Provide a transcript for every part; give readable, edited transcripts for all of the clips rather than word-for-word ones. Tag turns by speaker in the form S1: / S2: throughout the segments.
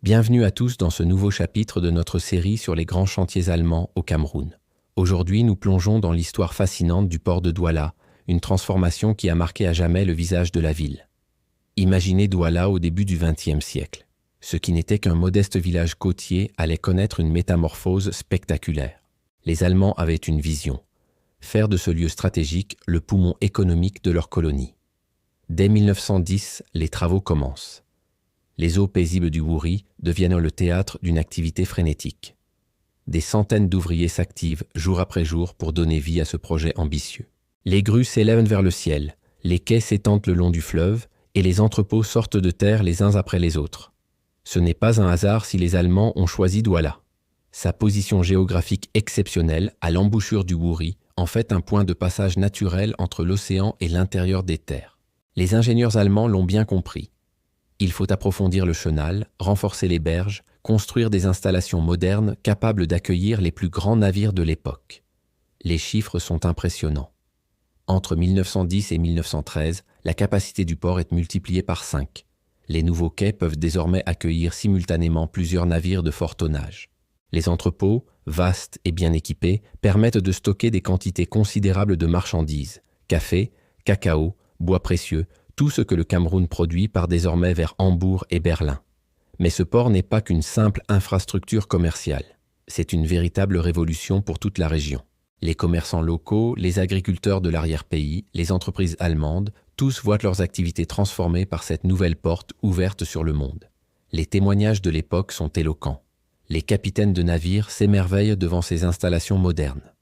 S1: Bienvenue à tous dans ce nouveau chapitre de notre série sur les grands chantiers allemands au Cameroun. Aujourd'hui, nous plongeons dans l'histoire fascinante du port de Douala, une transformation qui a marqué à jamais le visage de la ville. Imaginez Douala au début du XXe siècle. Ce qui n'était qu'un modeste village côtier allait connaître une métamorphose spectaculaire. Les Allemands avaient une vision: faire de ce lieu stratégique le poumon économique de leur colonie. Dès 1910, les travaux commencent. Les eaux paisibles du Wouri deviennent le théâtre d'une activité frénétique. Des centaines d'ouvriers s'activent jour après jour pour donner vie à ce projet ambitieux. Les grues s'élèvent vers le ciel, les quais s'étendent le long du fleuve et les entrepôts sortent de terre les uns après les autres. Ce n'est pas un hasard si les Allemands ont choisi Douala. Sa position géographique exceptionnelle à l'embouchure du Wouri en fait un point de passage naturel entre l'océan et l'intérieur des terres. Les ingénieurs allemands l'ont bien compris. Il faut approfondir le chenal, renforcer les berges, construire des installations modernes capables d'accueillir les plus grands navires de l'époque. Les chiffres sont impressionnants. Entre 1910 et 1913, la capacité du port est multipliée par 5. Les nouveaux quais peuvent désormais accueillir simultanément plusieurs navires de fort tonnage. Les entrepôts, vastes et bien équipés, permettent de stocker des quantités considérables de marchandises, café, cacao, bois précieux, tout ce que le Cameroun produit part désormais vers Hambourg et Berlin. Mais ce port n'est pas qu'une simple infrastructure commerciale. C'est une véritable révolution pour toute la région. Les commerçants locaux, les agriculteurs de l'arrière-pays, les entreprises allemandes, tous voient leurs activités transformées par cette nouvelle porte ouverte sur le monde. Les témoignages de l'époque sont éloquents. Les capitaines de navires s'émerveillent devant ces installations modernes.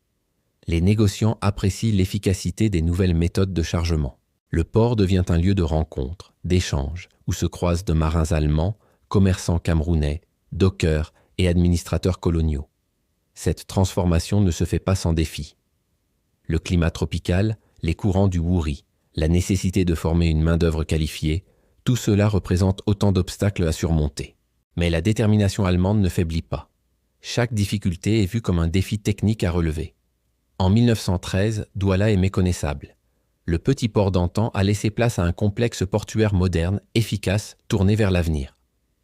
S1: Les négociants apprécient l'efficacité des nouvelles méthodes de chargement. Le port devient un lieu de rencontre, d'échange, où se croisent de marins allemands, commerçants camerounais, dockers et administrateurs coloniaux. Cette transformation ne se fait pas sans défi. Le climat tropical, les courants du Wouri, la nécessité de former une main-d'œuvre qualifiée, tout cela représente autant d'obstacles à surmonter. Mais la détermination allemande ne faiblit pas. Chaque difficulté est vue comme un défi technique à relever. En 1913, Douala est méconnaissable. Le petit port d'antan a laissé place à un complexe portuaire moderne, efficace, tourné vers l'avenir.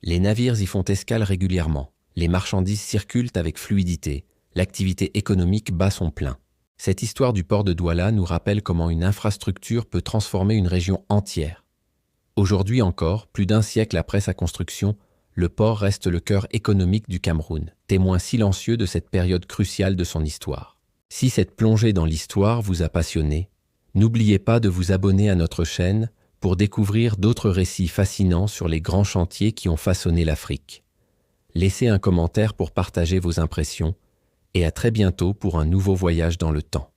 S1: Les navires y font escale régulièrement. Les marchandises circulent avec fluidité. L'activité économique bat son plein. Cette histoire du port de Douala nous rappelle comment une infrastructure peut transformer une région entière. Aujourd'hui encore, plus d'un siècle après sa construction, le port reste le cœur économique du Cameroun, témoin silencieux de cette période cruciale de son histoire. Si cette plongée dans l'histoire vous a passionné, n'oubliez pas de vous abonner à notre chaîne pour découvrir d'autres récits fascinants sur les grands chantiers qui ont façonné l'Afrique. Laissez un commentaire pour partager vos impressions et à très bientôt pour un nouveau voyage dans le temps.